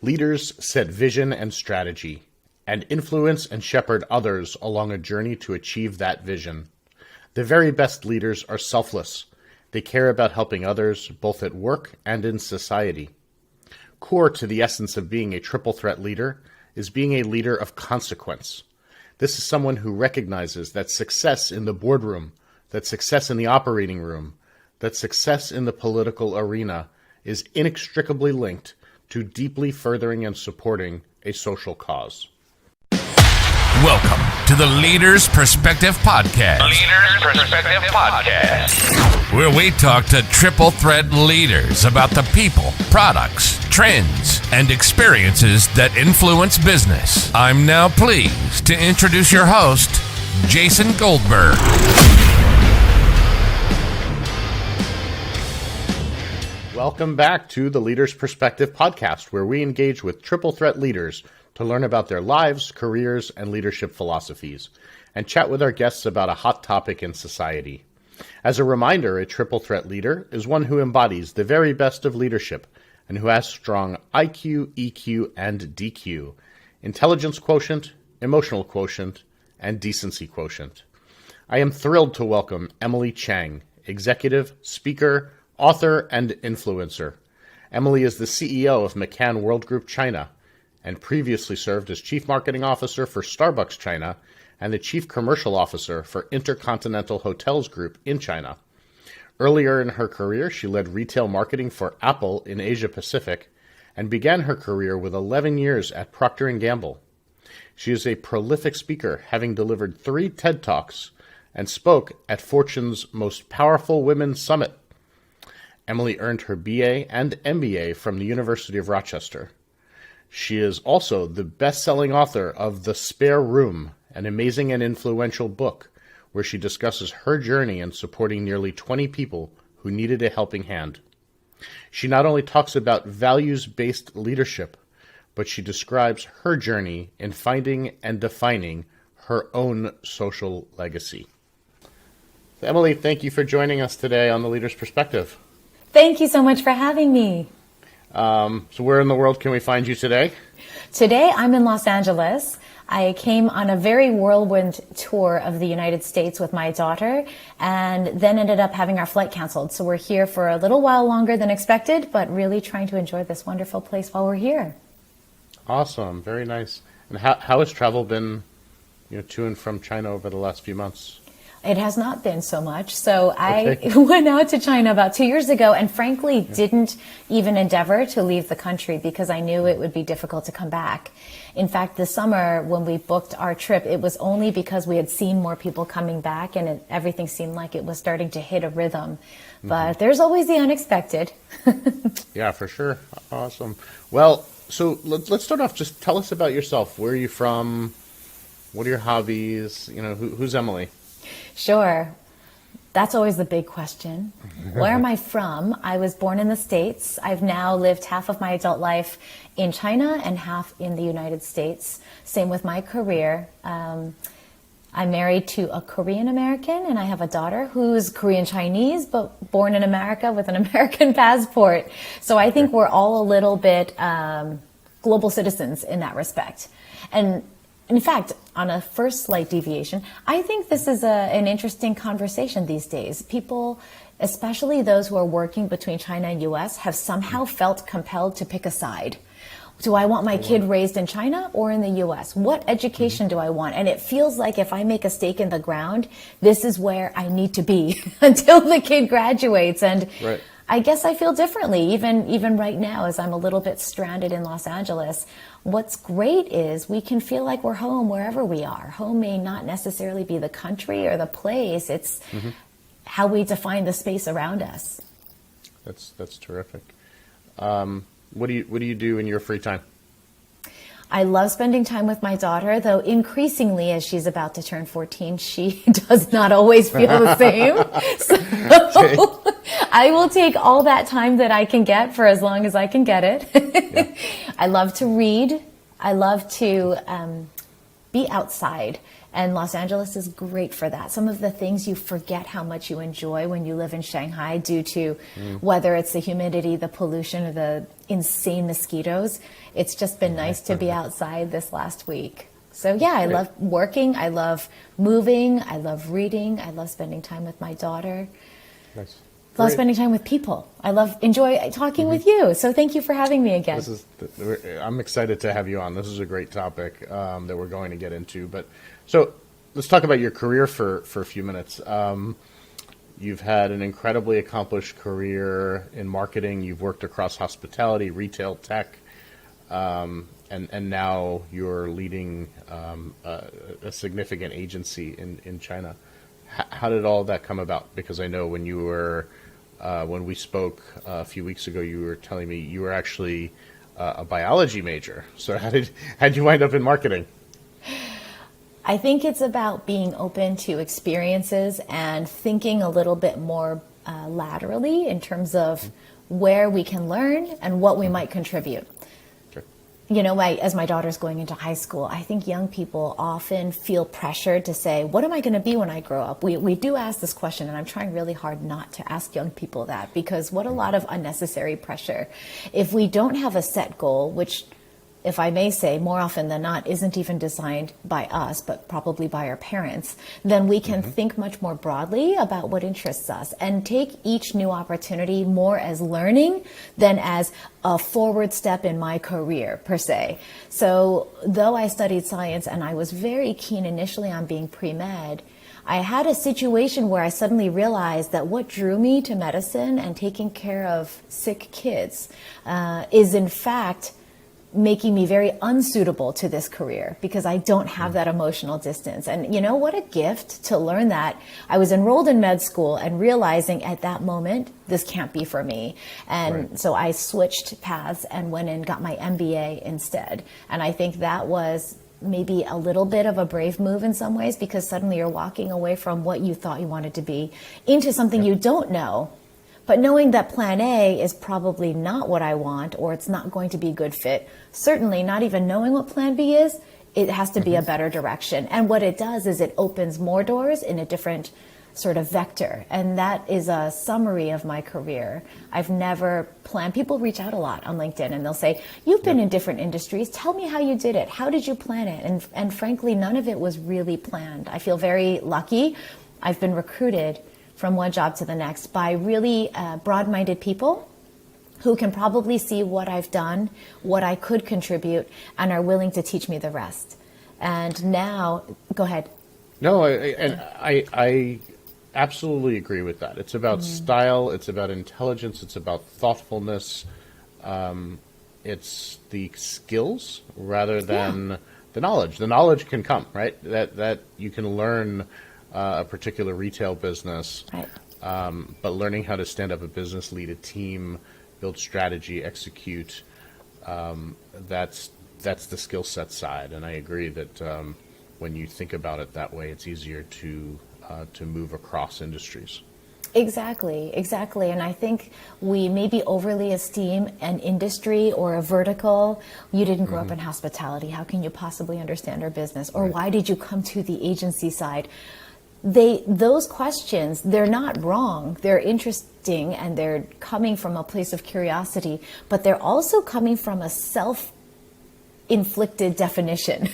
Leaders set vision and strategy, and influence and shepherd others along a journey to achieve that vision. The very best leaders are selfless. They care about helping others, both at work and in society. Core to the essence of being a triple threat leader is being a leader of consequence. This is someone who recognizes that success in the boardroom, that success in the operating room, that success in the political arena is inextricably linked to deeply furthering and supporting a social cause. Welcome to the Leaders Perspective Podcast. Where we talk to triple threat leaders about the people, products, trends, and experiences that influence business. I'm now pleased to introduce your host, Jason Goldberg. Welcome back to the Leaders Perspective Podcast, where we engage with triple threat leaders to learn about their lives, careers, and leadership philosophies, and chat with our guests about a hot topic in society. As a reminder, a triple threat leader is one who embodies the very best of leadership and who has strong IQ, EQ, and DQ, intelligence quotient, emotional quotient, and decency quotient. I am thrilled to welcome Emily Chang, executive, speaker, author, and influencer. Emily is the CEO of McCann World Group China, and previously served as Chief Marketing Officer for Starbucks China and the Chief Commercial Officer for Intercontinental Hotels Group in China. Earlier in her career, she led retail marketing for Apple in Asia Pacific and began her career with 11 years at Procter & Gamble. She is a prolific speaker, having delivered 3 TED Talks and spoke at Fortune's Most Powerful Women Summit. Emily earned her BA and MBA from the University of Rochester. She is also the best-selling author of The Spare Room, an amazing and influential book where she discusses her journey in supporting nearly 20 people who needed a helping hand. She not only talks about values-based leadership, but she describes her journey in finding and defining her own social legacy. Emily, thank you for joining us today on The Leader's Perspective. Thank you so much for having me. So where in the world can we find you today? Today, I'm in Los Angeles. I came on a very whirlwind tour of the United States with my daughter and then ended up having our flight canceled. So we're here for a little while longer than expected, but really trying to enjoy this wonderful place while we're here. Awesome. Very nice. And how has travel been, to and from China over the last few months? It has not been so much. So I went out to China about 2 years ago and frankly didn't even endeavor to leave the country because I knew it would be difficult to come back. In fact, this summer when we booked our trip, it was only because we had seen more people coming back and everything seemed like it was starting to hit a rhythm. But there's always the unexpected. Yeah, for sure. Awesome. Well, so let's start off. Just tell us about yourself. Where are you from? What are your hobbies? Who's Emily? Sure. That's always the big question. Where am I from? I was born in the States. I've now lived half of my adult life in China and half in the United States. Same with my career. I'm married to a Korean American and I have a daughter who's Korean Chinese, but born in America with an American passport. So I think we're all a little bit global citizens in that respect. And in fact, on a first slight deviation, I think this is an interesting conversation these days. People, especially those who are working between China and U.S., have somehow felt compelled to pick a side. Do I want my kid raised in China or in the U.S.? What education do I want? And it feels like if I make a stake in the ground, this is where I need to be until the kid graduates. And I guess I feel differently, even right now as I'm a little bit stranded in Los Angeles. What's great is we can feel like we're home wherever we are. Home may not necessarily be the country or the place. It's how we define the space around us. That's terrific. What do you do in your free time? I love spending time with my daughter, though increasingly as she's about to turn 14, she does not always feel the same. So I will take all that time that I can get for as long as I can get it. I love to read. I love to be outside. And Los Angeles is great for that. Some of the things you forget how much you enjoy when you live in Shanghai due to whether it's the humidity, the pollution, or the insane mosquitoes. It's just been nice to be outside this last week. So yeah, I love working. I love moving. I love reading. I love spending time with my daughter. Nice. Love spending time with people. I enjoy talking with you. So thank you for having me again. I'm excited to have you on. This is a great topic that we're going to get into. But so let's talk about your career for a few minutes. You've had an incredibly accomplished career in marketing. You've worked across hospitality, retail, tech, and now you're leading a significant agency in China. How did all that come about? Because I know when you were when we spoke a few weeks ago, you were telling me you were actually a biology major. So how'd you wind up in marketing? I think it's about being open to experiences and thinking a little bit more laterally in terms of where we can learn and what we might contribute. You know, as my daughter's going into high school, I think young people often feel pressured to say, what am I going to be when I grow up? We do ask this question, and I'm trying really hard not to ask young people that, because what a lot of unnecessary pressure. If we don't have a set goal, which, if I may say, more often than not, isn't even designed by us, but probably by our parents, then we can think much more broadly about what interests us and take each new opportunity more as learning than as a forward step in my career, per se. So though I studied science and I was very keen initially on being pre-med, I had a situation where I suddenly realized that what drew me to medicine and taking care of sick kids is in fact making me very unsuitable to this career because I don't have that emotional distance. And you know, what a gift to learn that. I was enrolled in med school and realizing at that moment, this can't be for me. And so I switched paths and went and got my MBA instead. And I think that was maybe a little bit of a brave move in some ways, because suddenly you're walking away from what you thought you wanted to be into something you don't know. But knowing that plan A is probably not what I want, or it's not going to be a good fit, certainly not even knowing what plan B is, it has to be a better direction. And what it does is it opens more doors in a different sort of vector. And that is a summary of my career. I've never planned. People reach out a lot on LinkedIn and they'll say, you've been in different industries. Tell me how you did it. How did you plan it? And frankly, none of it was really planned. I feel very lucky. I've been recruited from one job to the next by really broad-minded people who can probably see what I've done, what I could contribute, and are willing to teach me the rest. And now, go ahead. No, I absolutely agree with that. It's about style, it's about intelligence, it's about thoughtfulness. It's the skills rather than the knowledge. The knowledge can come, right? That you can learn a particular retail business, but learning how to stand up a business, lead a team, build strategy, execute, that's the skill set side. And I agree that when you think about it that way, it's easier to move across industries. Exactly. And I think we maybe overly esteem an industry or a vertical. You didn't grow up in hospitality. How can you possibly understand our business? Or why did you come to the agency side? Those questions, they're not wrong. They're interesting and they're coming from a place of curiosity, but they're also coming from a self-inflicted definition.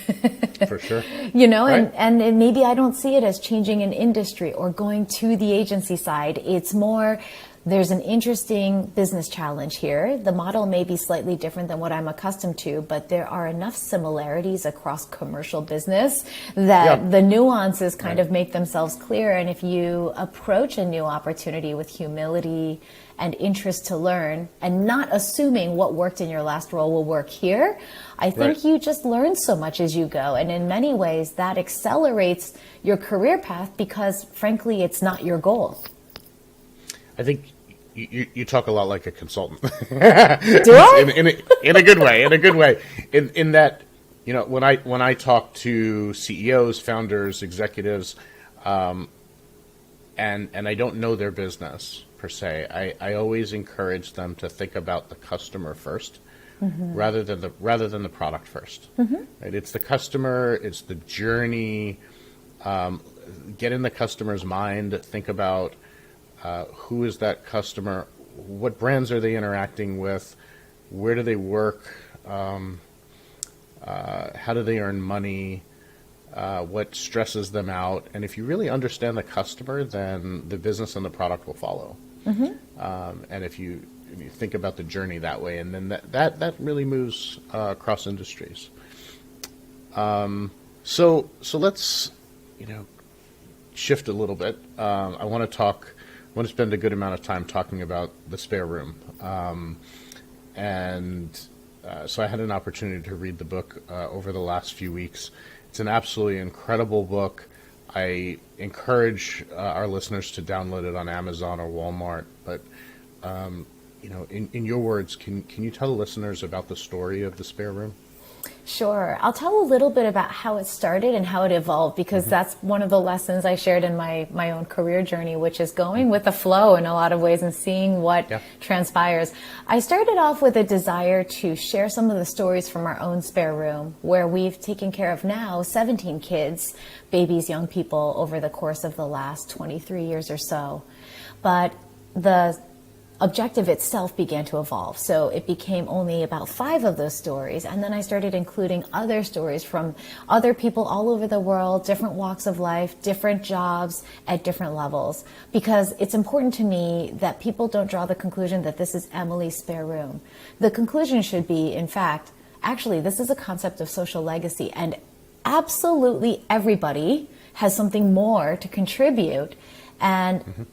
For sure. You know, and maybe I don't see it as changing an industry or going to the agency side. It's more, there's an interesting business challenge here. The model may be slightly different than what I'm accustomed to, but there are enough similarities across commercial business that the nuances kind of make themselves clear. And if you approach a new opportunity with humility and interest to learn and not assuming what worked in your last role will work here, I think you just learn so much as you go. And in many ways, that accelerates your career path because, frankly, it's not your goal. I think you talk a lot like a consultant. Do I? In a good way. In that, you know, when I talk to CEOs, founders, executives, and I don't know their business per se, I always encourage them to think about the customer first, rather than the product first. Right? It's the customer, it's the journey. Get in the customer's mind. Think about who is that customer, what brands are they interacting with, where do they work, how do they earn money, what stresses them out. And if you really understand the customer, then the business and the product will follow. And if you think about the journey that way, and then that really moves across industries. So let's shift a little bit. I want to spend a good amount of time talking about the spare room. So I had an opportunity to read the book over the last few weeks. It's an absolutely incredible book. I encourage our listeners to download it on Amazon or Walmart. But in your words, can you tell the listeners about the story of the spare room? Sure. I'll tell a little bit about how it started and how it evolved, because that's one of the lessons I shared in my own career journey, which is going with the flow in a lot of ways and seeing what transpires. I started off with a desire to share some of the stories from our own spare room, where we've taken care of now 17 kids, babies, young people, over the course of the last 23 years or so. But the objective itself began to evolve. So it became only about 5 of those stories. And then I started including other stories from other people all over the world, different walks of life, different jobs at different levels. Because it's important to me that people don't draw the conclusion that this is Emily's spare room. The conclusion should be, in fact, actually, this is a concept of social legacy. And absolutely everybody has something more to contribute. And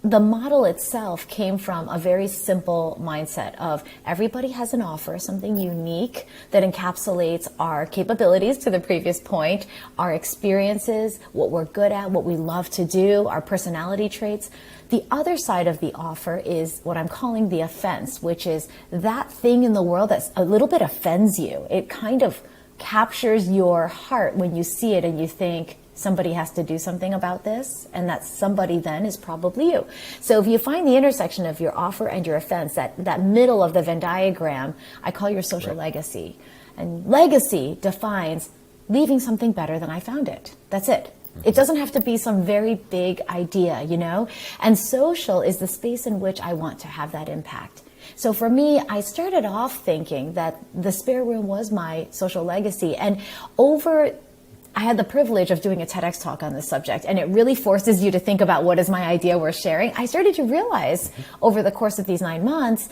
the model itself came from a very simple mindset of everybody has an offer, something unique that encapsulates our capabilities, to the previous point, our experiences, what we're good at, what we love to do, our personality traits. The other side of the offer is what I'm calling the offense, which is that thing in the world that's a little bit offends you. It kind of captures your heart when you see it and you think, somebody has to do something about this, and that somebody then is probably you. So if you find the intersection of your offer and your offense, that middle of the Venn diagram, I call your social legacy. And legacy defines leaving something better than I found it. That's it. It doesn't have to be some very big idea, And social is the space in which I want to have that impact. So for me, I started off thinking that the spare room was my social legacy. And I had the privilege of doing a TEDx talk on this subject, and it really forces you to think about what is my idea worth sharing. I started to realize over the course of these 9 months,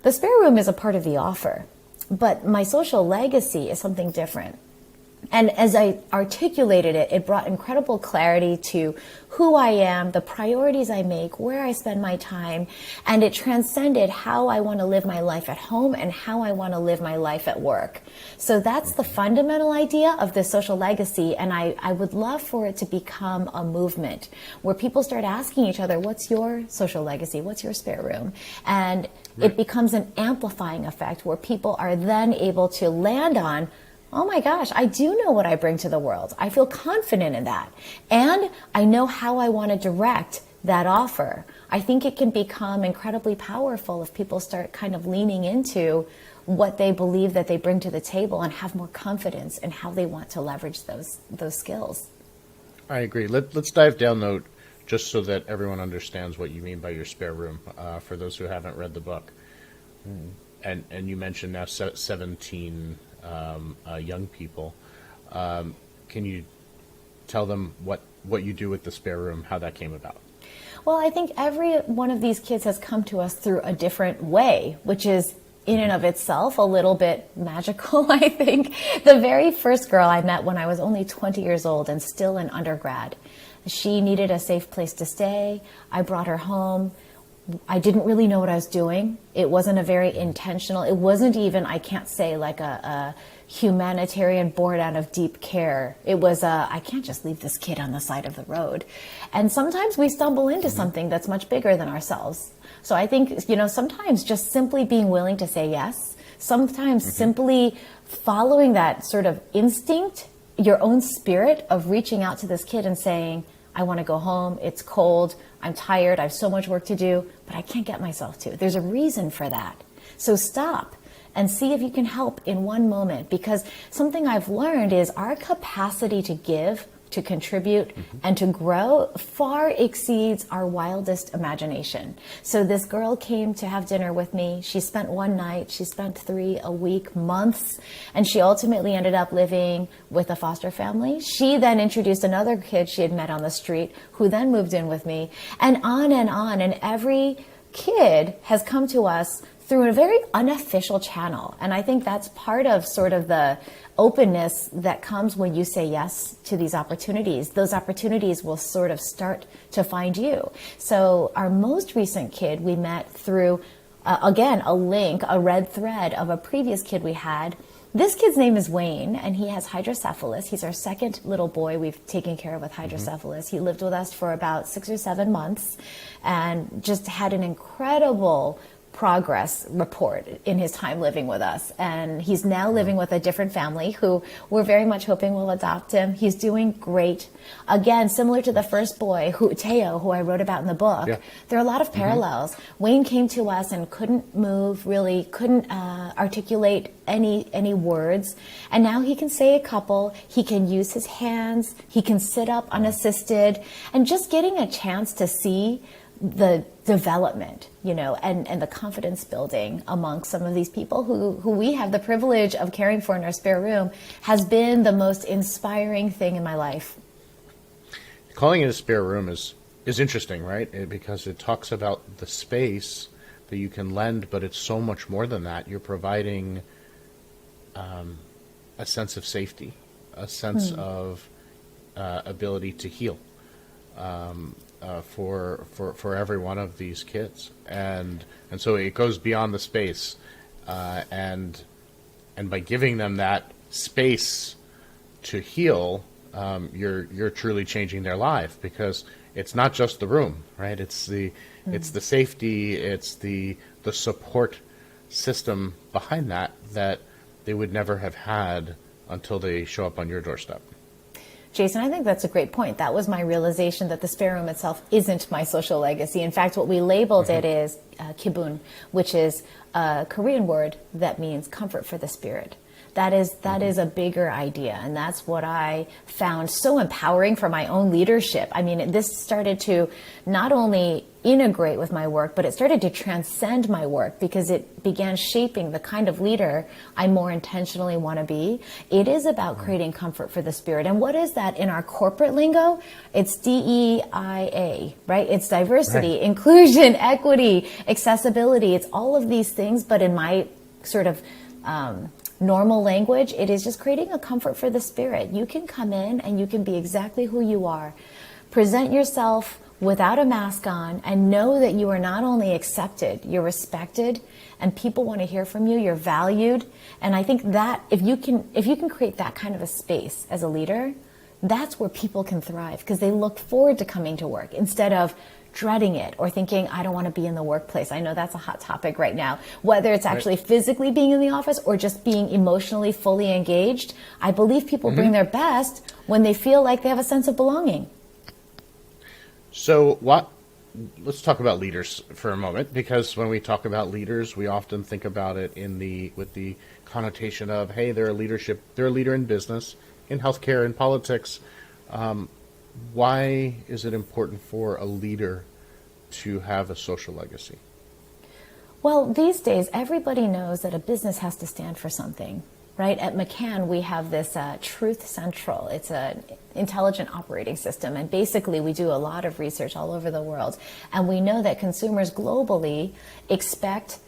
the spare room is a part of the offer, but my social legacy is something different. And as I articulated it, it brought incredible clarity to who I am, the priorities I make, where I spend my time, and it transcended how I want to live my life at home and how I want to live my life at work. So that's the fundamental idea of the social legacy, and I would love for it to become a movement where people start asking each other, what's your social legacy? What's your spare room? And it becomes an amplifying effect where people are then able to land on, oh my gosh, I do know what I bring to the world. I feel confident in that. And I know how I want to direct that offer. I think it can become incredibly powerful if people start kind of leaning into what they believe that they bring to the table and have more confidence in how they want to leverage those skills. I agree. Let's dive down, though, just so that everyone understands what you mean by your spare room, for those who haven't read the book. And you mentioned now 17 young people. Can you tell them what you do with the spare room, how that came about? Well, I think every one of these kids has come to us through a different way, which is in and of itself a little bit magical, I think. The very first girl I met when I was only 20 years old and still an undergrad, she needed a safe place to stay. I brought her home. I didn't really know what I was doing. It wasn't a very intentional, it wasn't even, I can't say like a humanitarian born out of deep care. It was I can't just leave this kid on the side of the road. And sometimes we stumble into something that's much bigger than ourselves. So I think, sometimes just simply being willing to say yes, sometimes simply following that sort of instinct, your own spirit of reaching out to this kid and saying, I want to go home, it's cold, I'm tired, I have so much work to do, but I can't get myself to. There's a reason for that. So stop and see if you can help in one moment. Because something I've learned is our capacity to give, to contribute, and to grow far exceeds our wildest imagination. So this girl came to have dinner with me. She spent one night, she spent 3 a week, months, and she ultimately ended up living with a foster family. She then introduced another kid she had met on the street, who then moved in with me, and on and on. And every kid has come to us through a very unofficial channel. And I think that's part of sort of the openness that comes when you say yes to these opportunities. Those opportunities will sort of start to find you. So our most recent kid we met through, again, a link, a red thread of a previous kid we had. This kid's name is Wayne, and he has hydrocephalus. He's our second little boy we've taken care of with hydrocephalus. He lived with us for about 6 or 7 months and just had an incredible progress report in his time living with us. And he's now living with a different family who we're very much hoping will adopt him. He's doing great. Again, similar to the first boy, Teo, who I wrote about in the book, there are a lot of parallels. Wayne came to us and couldn't move, really couldn't articulate any words. And now he can say a couple, he can use his hands, he can sit up unassisted, and just getting a chance to see the development, and the confidence building among some of these people who we have the privilege of caring for in our spare room has been the most inspiring thing in my life. Calling it a spare room is interesting, right? Because it talks about the space that you can lend, but it's so much more than that. You're providing a sense of safety, a sense of ability to heal. For every one of these kids, and so it goes beyond the space, and by giving them that space to heal, you're truly changing their life, because it's not just the room, right? It's the safety, it's the support system behind that they would never have had until they show up on your doorstep. Jason, I think that's a great point. That was my realization that the spare room itself isn't my social legacy. In fact, what we labeled it is kibun, which is a Korean word that means comfort for the spirit. That is a bigger idea, and that's what I found so empowering for my own leadership. I mean, this started to not only integrate with my work, but it started to transcend my work, because it began shaping the kind of leader I more intentionally want to be. It is about creating comfort for the spirit. And what is that in our corporate lingo? It's DEIA, right? It's diversity, inclusion, equity, accessibility. It's all of these things, but in my sort of normal language, it is just creating a comfort for the spirit. You can come in and you can be exactly who you are. Present yourself without a mask on, and know that you are not only accepted, you're respected, and people want to hear from you, you're valued. And I think that if you can create that kind of a space as a leader, that's where people can thrive, because they look forward to coming to work instead of dreading it or thinking, I don't want to be in the workplace. I know that's a hot topic right now. Whether it's actually physically being in the office or just being emotionally fully engaged, I believe people bring their best when they feel like they have a sense of belonging. So let's talk about leaders for a moment, because when we talk about leaders, we often think about it with the connotation of, hey, they're a leader in business, in healthcare, in politics. Why is it important for a leader to have a social legacy? Well, these days, everybody knows that a business has to stand for something, right? At McCann, we have this Truth Central. It's an intelligent operating system. And basically, we do a lot of research all over the world. And we know that consumers globally expect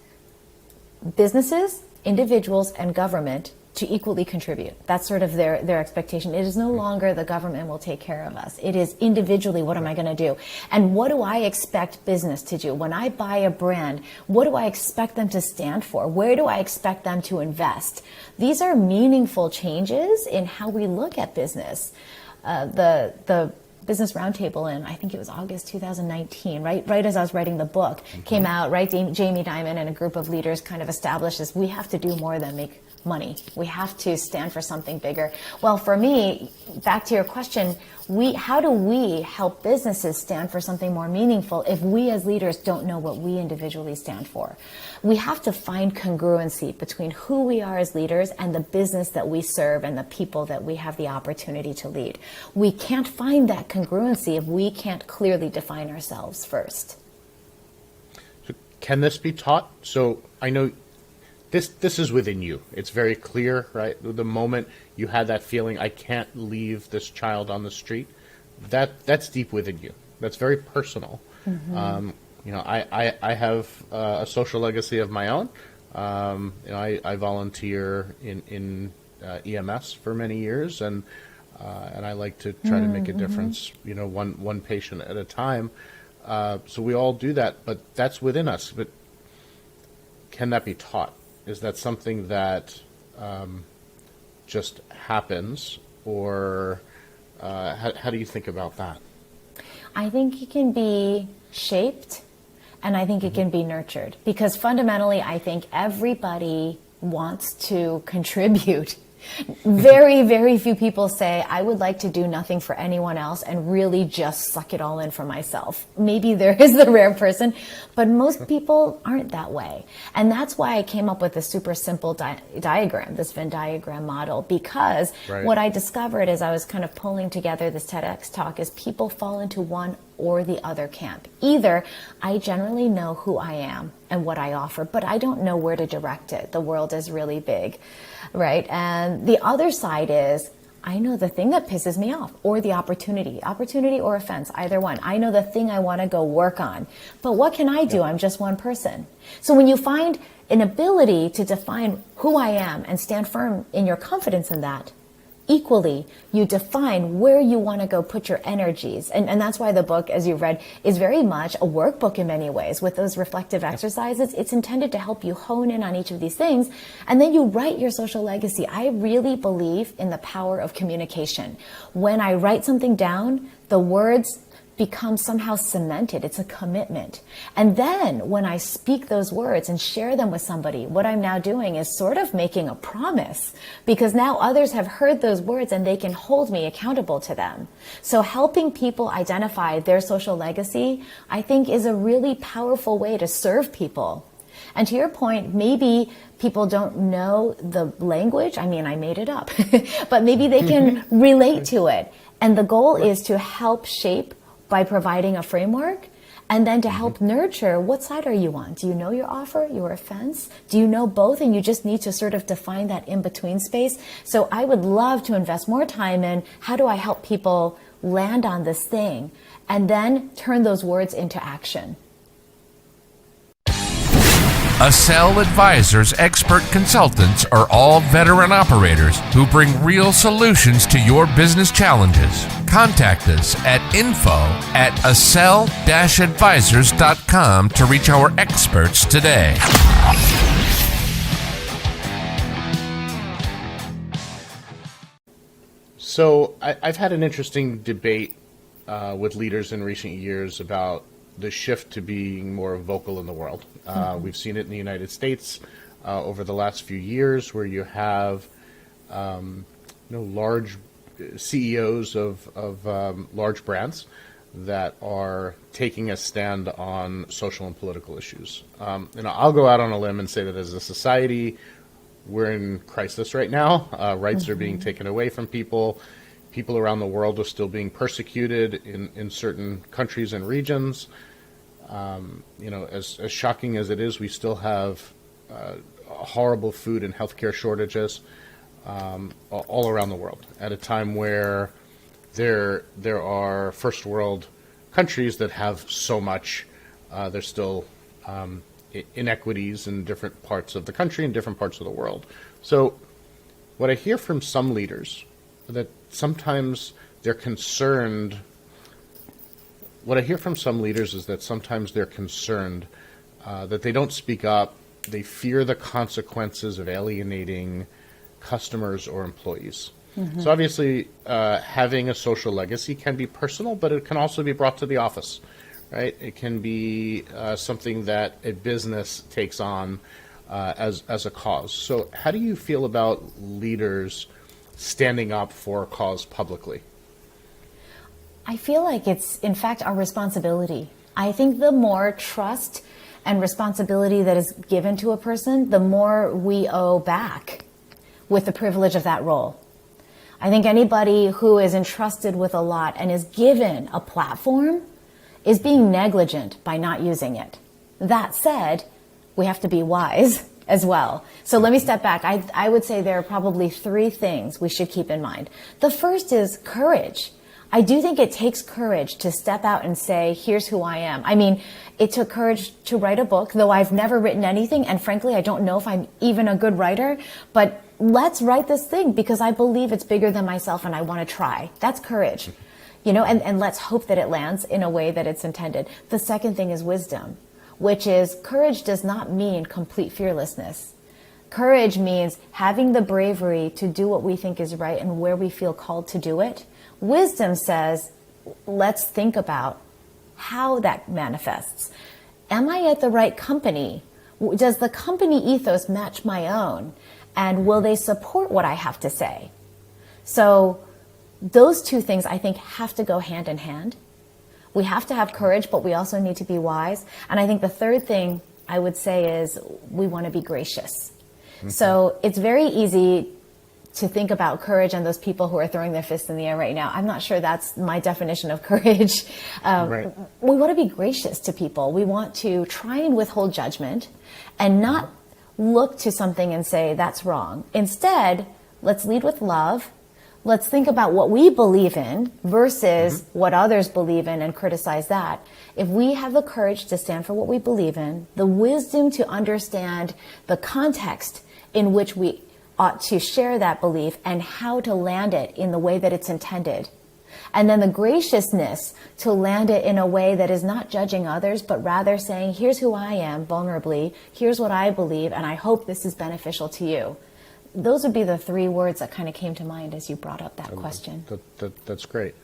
businesses, individuals, and government to equally contribute. That's sort of their expectation. It is no longer the government will take care of us. It is individually, what am I going to do? And what do I expect business to do? When I buy a brand, what do I expect them to stand for? Where do I expect them to invest? These are meaningful changes in how we look at business. The Business Roundtable in, I think it was August 2019, right as I was writing the book, came out, right? Jamie Dimon and a group of leaders kind of established this. We have to do more than make money. We have to stand for something bigger. Well, for me, back to your question, how do we help businesses stand for something more meaningful if we as leaders don't know what we individually stand for? We have to find congruency between who we are as leaders and the business that we serve and the people that we have the opportunity to lead. We can't find that congruency if we can't clearly define ourselves first. So can this be taught? So I know this is within you. It's very clear, right? The moment you had that feeling, I can't leave this child on the street, that's deep within you. That's very personal. I have a social legacy of my own. I volunteer in EMS for many years, and I like to try to make a difference, one patient at a time. So we all do that, but that's within us. But can that be taught? Is that something that just happens, or how do you think about that? I think it can be shaped, and I think it can be nurtured, because fundamentally I think everybody wants to contribute. Very, very few people say, I would like to do nothing for anyone else and really just suck it all in for myself. Maybe there is the rare person, but most people aren't that way. And that's why I came up with a super simple diagram, this Venn diagram model, because what I discovered as I was kind of pulling together this TEDx talk is people fall into one or the other camp. Either I generally know who I am and what I offer, but I don't know where to direct it. The world is really big, right? And the other side is, I know the thing that pisses me off, or the opportunity or offense, either one. I know the thing I want to go work on, but what can I do? I'm just one person. So when you find an ability to define who I am and stand firm in your confidence in that, equally, you define where you want to go put your energies. And that's why the book, as you've read, is very much a workbook in many ways. With those reflective exercises, it's intended to help you hone in on each of these things. And then you write your social legacy. I really believe in the power of communication. When I write something down, the words become somehow cemented. It's a commitment. And then when I speak those words and share them with somebody, what I'm now doing is sort of making a promise, because now others have heard those words and they can hold me accountable to them. So helping people identify their social legacy, I think, is a really powerful way to serve people. And to your point, maybe people don't know the language. I mean, I made it up, but maybe they can relate to it. And the goal is to help shape by providing a framework, and then to help nurture, what side are you on? Do you know your offer, your offense? Do you know both, and you just need to sort of define that in-between space? So I would love to invest more time in, how do I help people land on this thing, and then turn those words into action? Accel Advisors expert consultants are all veteran operators who bring real solutions to your business challenges. Contact us at info@accel-advisors.com to reach our experts today. So I've had an interesting debate with leaders in recent years about the shift to being more vocal in the world. We've seen it in the United States over the last few years, where you have large CEOs of large brands that are taking a stand on social and political issues. I'll go out on a limb and say that as a society, we're in crisis right now. Rights are being taken away from people. People around the world are still being persecuted in certain countries and regions. As shocking as it is, we still have horrible food and healthcare shortages all around the world at a time where there are first world countries that have so much. There's still inequities in different parts of the country and different parts of the world. So what I hear from some leaders, that sometimes they're concerned. What I hear from some leaders is that sometimes they're concerned that they don't speak up. They fear the consequences of alienating customers or employees. So obviously, having a social legacy can be personal, but it can also be brought to the office, right? It can be something that a business takes on as a cause. So how do you feel about leaders standing up for a cause publicly? I feel like it's, in fact, our responsibility. I think the more trust and responsibility that is given to a person, the more we owe back with the privilege of that role. I think anybody who is entrusted with a lot and is given a platform is being negligent by not using it. That said, we have to be wise as well. So let me step back. I would say there are probably three things we should keep in mind. The first is courage. I do think it takes courage to step out and say, here's who I am. I mean, it took courage to write a book, though I've never written anything. And frankly, I don't know if I'm even a good writer, but let's write this thing because I believe it's bigger than myself and I want to try. That's courage, and let's hope that it lands in a way that it's intended. The second thing is wisdom, which is courage does not mean complete fearlessness. Courage means having the bravery to do what we think is right and where we feel called to do it. Wisdom says, let's think about how that manifests. Am I at the right company? Does the company ethos match my own? And will they support what I have to say? So those two things, I think, have to go hand in hand. We have to have courage, but we also need to be wise. And I think the third thing I would say is we want to be gracious. Mm-hmm. So it's very easy to think about courage and those people who are throwing their fists in the air right now. I'm not sure that's my definition of courage. Right. We want to be gracious to people. We want to try and withhold judgment and not look to something and say, that's wrong. Instead, let's lead with love. Let's think about what we believe in versus what others believe in and criticize that. If we have the courage to stand for what we believe in, the wisdom to understand the context in which we ought to share that belief and how to land it in the way that it's intended. And then the graciousness to land it in a way that is not judging others, but rather saying, here's who I am vulnerably, here's what I believe, and I hope this is beneficial to you. Those would be the three words that kind of came to mind as you brought up that question. That's great.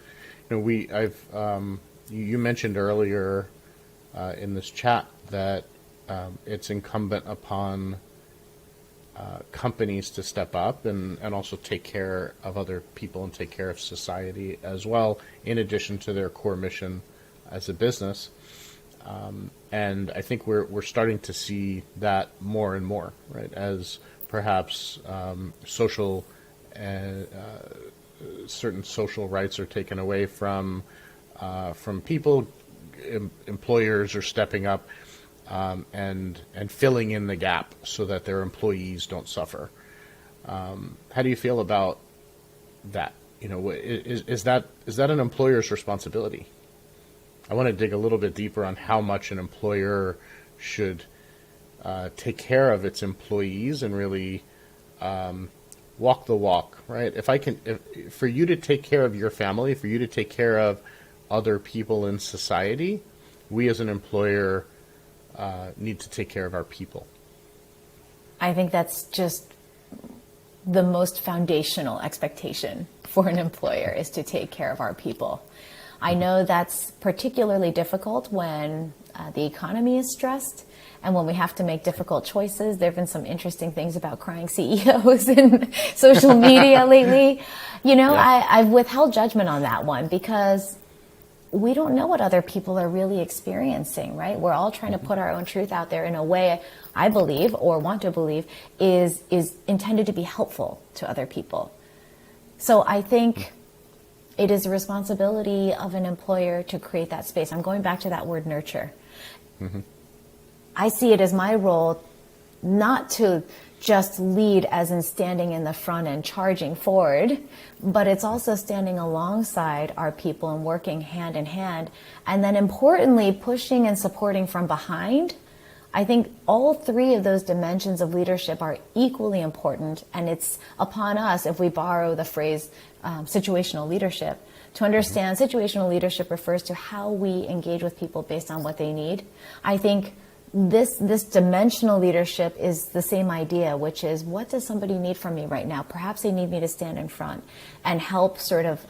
You mentioned earlier in this chat that it's incumbent upon companies to step up and also take care of other people and take care of society as well, in addition to their core mission as a business. And I think we're starting to see that more and more, right? As perhaps certain social rights are taken away from people, employers are stepping up and filling in the gap so that their employees don't suffer. How do you feel about that? Is that an employer's responsibility? I want to dig a little bit deeper on how much an employer should take care of its employees and really walk the walk, right? For you to take care of your family, for you to take care of other people in society, we as an employer need to take care of our people. I think that's just the most foundational expectation for an employer is to take care of our people. I know that's particularly difficult when the economy is stressed and when we have to make difficult choices. There have been some interesting things about crying CEOs in social media lately. I've withheld judgment on that one because we don't know what other people are really experiencing, right? We're all trying to put our own truth out there in a way I believe or want to believe is intended to be helpful to other people. So I think it is a responsibility of an employer to create that space. I'm going back to that word nurture. Mm-hmm. I see it as my role not to just lead as in standing in the front and charging forward, but it's also standing alongside our people and working hand in hand. And then importantly, pushing and supporting from behind. I think all three of those dimensions of leadership are equally important. And it's upon us, if we borrow the phrase situational leadership, to understand situational leadership refers to how we engage with people based on what they need. I think this dimensional leadership is the same idea, which is what does somebody need from me right now? Perhaps they need me to stand in front and help sort of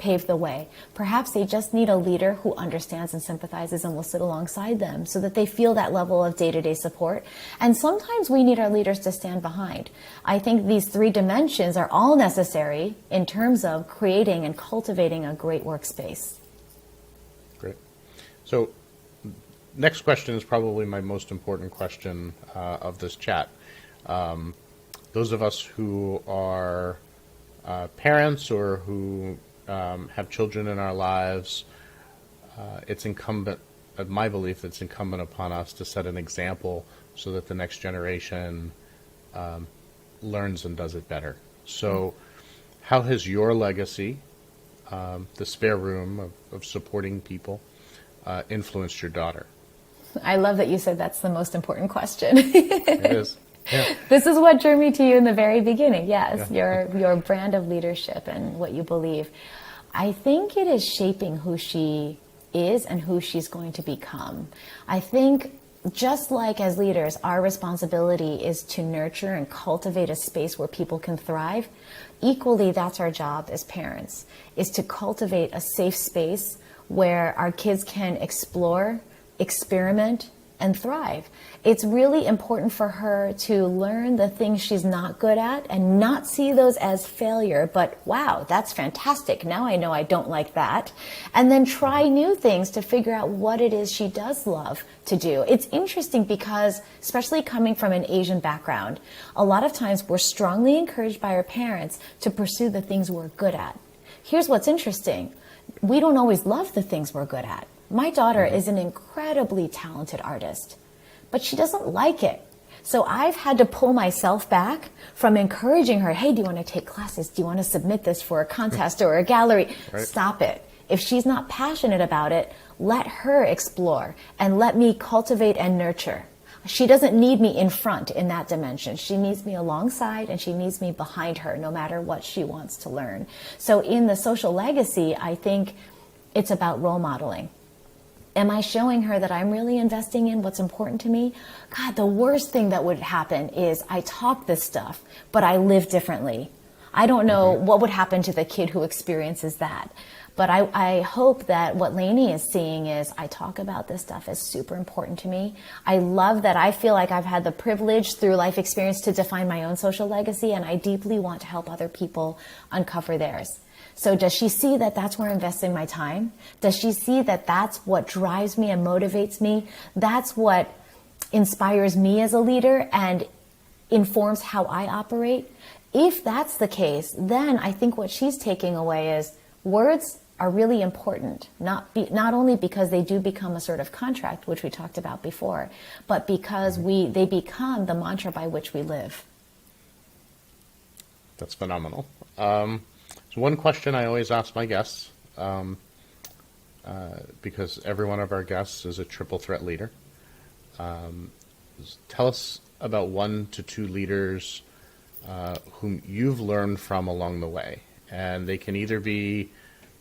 pave the way. Perhaps they just need a leader who understands and sympathizes and will sit alongside them so that they feel that level of day-to-day support. And sometimes we need our leaders to stand behind. I think these three dimensions are all necessary in terms of creating and cultivating a great workspace. Great. So next question is probably my most important question of this chat. Those of us who are parents or who have children in our lives, it's incumbent, my belief, it's incumbent upon us to set an example so that the next generation learns and does it better. So how has your legacy, the spare room of supporting people, influenced your daughter? I love that you said that's the most important question. It is. Yeah. This is what drew me to you in the very beginning. Yes, yeah. your brand of leadership and what you believe. I think it is shaping who she is and who she's going to become. I think just like as leaders, our responsibility is to nurture and cultivate a space where people can thrive. Equally, that's our job as parents, is to cultivate a safe space where our kids can explore, experiment, and thrive. It's really important for her to learn the things she's not good at and not see those as failure, but wow, that's fantastic. Now I know I don't like that. And then try new things to figure out what it is she does love to do. It's interesting because, especially coming from an Asian background, a lot of times we're strongly encouraged by our parents to pursue the things we're good at. Here's what's interesting. We don't always love the things we're good at. My daughter is an incredibly talented artist, but she doesn't like it. So I've had to pull myself back from encouraging her, hey, do you want to take classes? Do you want to submit this for a contest or a gallery? Right. Stop it. If she's not passionate about it, let her explore and let me cultivate and nurture. She doesn't need me in front in that dimension. She needs me alongside and she needs me behind her no matter what she wants to learn. So in the social legacy, I think it's about role modeling. Am I showing her that I'm really investing in what's important to me? God, the worst thing that would happen is I talk this stuff, but I live differently. I don't know what would happen to the kid who experiences that. But I hope that what Lainey is seeing is I talk about this stuff as super important to me. I love that I feel like I've had the privilege through life experience to define my own social legacy, and I deeply want to help other people uncover theirs. So does she see that that's where I'm investing my time? Does she see that that's what drives me and motivates me? That's what inspires me as a leader and informs how I operate? If that's the case, then I think what she's taking away is words are really important, not only because they do become a sort of contract, which we talked about before, but because they become the mantra by which we live. That's phenomenal. So one question I always ask my guests, because every one of our guests is a triple threat leader. Tell us about 1 to 2 leaders whom you've learned from along the way. And they can either be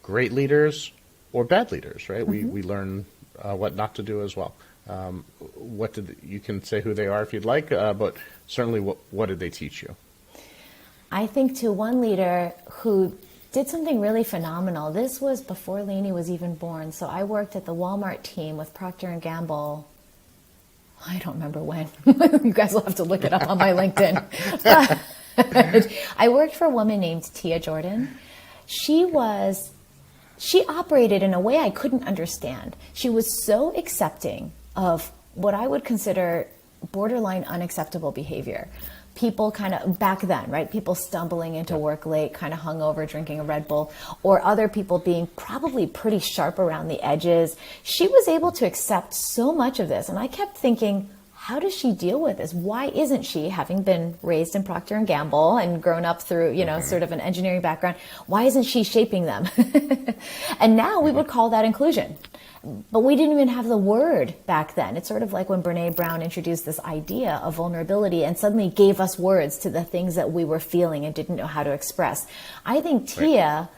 great leaders or bad leaders, right? We learn what not to do as well. You can say who they are if you'd like, but certainly what did they teach you? I think to one leader who did something really phenomenal. This was before Lainey was even born. So I worked at the Walmart team with Procter & Gamble. I don't remember when. You guys will have to look it up on my LinkedIn. I worked for a woman named Tia Jordan. She operated in a way I couldn't understand. She was so accepting of what I would consider borderline unacceptable behavior. People kind of, back then, right? People stumbling into work late, kind of hungover, drinking a Red Bull, or other people being probably pretty sharp around the edges. She was able to accept so much of this. And I kept thinking, how does she deal with this? Why isn't she, having been raised in Procter & Gamble and grown up through, sort of an engineering background, why isn't she shaping them? And now we would call that inclusion. But we didn't even have the word back then. It's sort of like when Brene Brown introduced this idea of vulnerability and suddenly gave us words to the things that we were feeling and didn't know how to express. I think Tia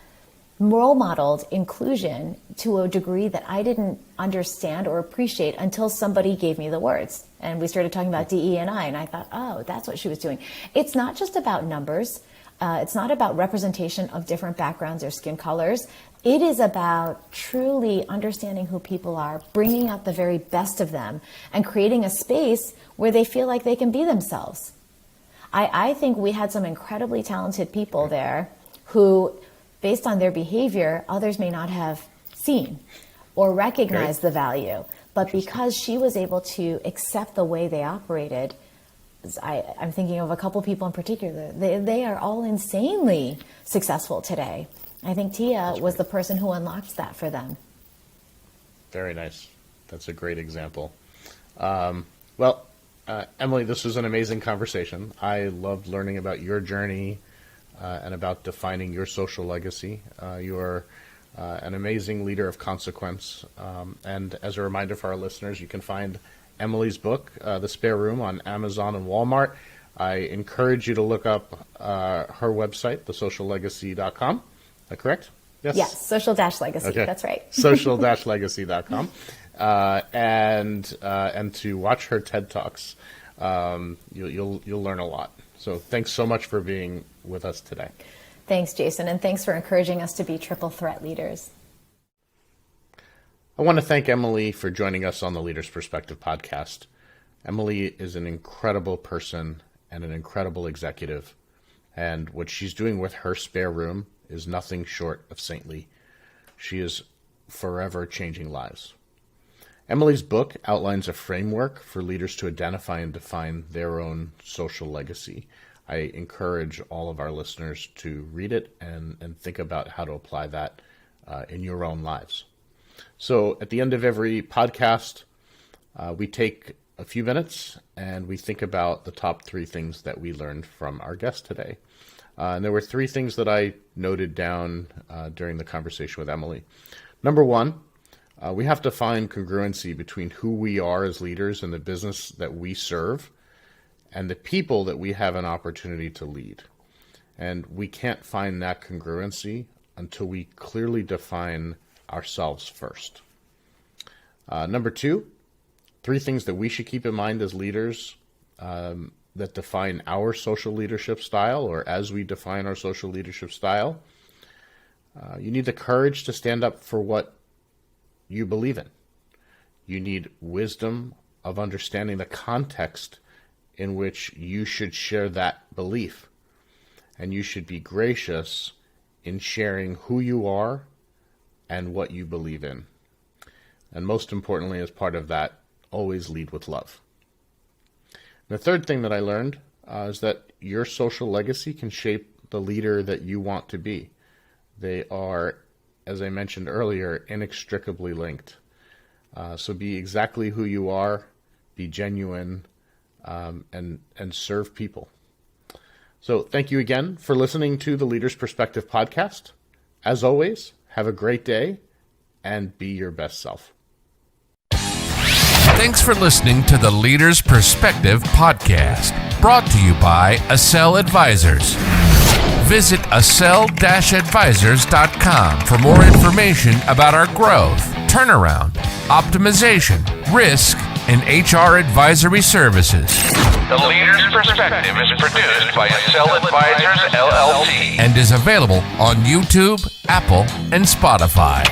role modeled inclusion to a degree that I didn't understand or appreciate until somebody gave me the words. And we started talking about DE&I, and I thought, oh, that's what she was doing. It's not just about numbers. It's not about representation of different backgrounds or skin colors. It is about truly understanding who people are, bringing out the very best of them, and creating a space where they feel like they can be themselves. I think we had some incredibly talented people there who, based on their behavior, others may not have seen or recognized the value. But because she was able to accept the way they operated, I'm thinking of a couple people in particular. They are all insanely successful today. I think Tia was the person who unlocked that for them. Very nice. That's a great example. Emily, this was an amazing conversation. I loved learning about your journey and about defining your social legacy. You're an amazing leader of consequence. And as a reminder for our listeners, you can find Emily's book, The Spare Room, on Amazon and Walmart. I encourage you to look up her website, thesociallegacy.com. Is that correct? Yes, social-legacy. Okay. That's right. social-legacy.com. And to watch her TED Talks. You'll learn a lot. So thanks so much for being with us today. Thanks, Jason, and thanks for encouraging us to be triple threat leaders. I want to thank Emily for joining us on the Leader's Perspective podcast. Emily is an incredible person and an incredible executive, and what she's doing with her spare room is nothing short of saintly. She is forever changing lives. Emily's book outlines a framework for leaders to identify and define their own social legacy. I encourage all of our listeners to read it and think about how to apply that in your own lives. So at the end of every podcast, we take a few minutes and we think about the top 3 things that we learned from our guest today. And there were 3 things that I noted down during the conversation with Emily. Number 1, we have to find congruency between who we are as leaders and the business that we serve and the people that we have an opportunity to lead. And we can't find that congruency until we clearly define ourselves first. Number 2, 3 things that we should keep in mind as leaders that define our social leadership style, or as we define our social leadership style. You need the courage to stand up for what you believe in. You need wisdom of understanding the context in which you should share that belief. And you should be gracious in sharing who you are and what you believe in. And most importantly, as part of that, always lead with love. The third thing that I learned is that your social legacy can shape the leader that you want to be. They are, as I mentioned earlier, inextricably linked. So be exactly who you are, be genuine, and serve people. So thank you again for listening to the Leader's Perspective podcast. As always, have a great day and be your best self. Thanks for listening to the Leader's Perspective podcast, brought to you by Accel Advisors. Visit accel-advisors.com for more information about our growth, turnaround, optimization, risk, and HR advisory services. The Leader's Perspective is produced by Accel Advisors, LLC, and is available on YouTube, Apple, and Spotify.